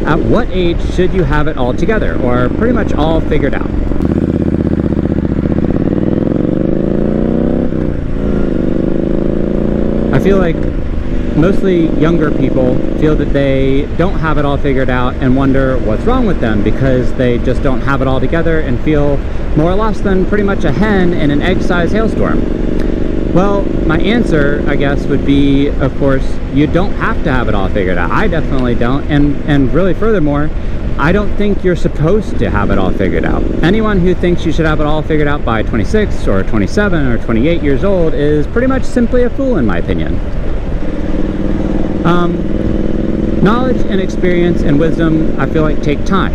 at what age should you have it all together, or pretty much all figured out? I feel like mostly younger people feel that they don't have it all figured out and wonder what's wrong with them because they just don't have it all together and feel more lost than pretty much a hen in an egg-sized hailstorm. Well, my answer, I guess, would be, of course, you don't have to have it all figured out. I definitely don't, and really furthermore, I don't think you're supposed to have it all figured out. Anyone who thinks you should have it all figured out by 26 or 27 or 28 years old is pretty much simply a fool, in my opinion. Knowledge and experience and wisdom, I feel like, take time.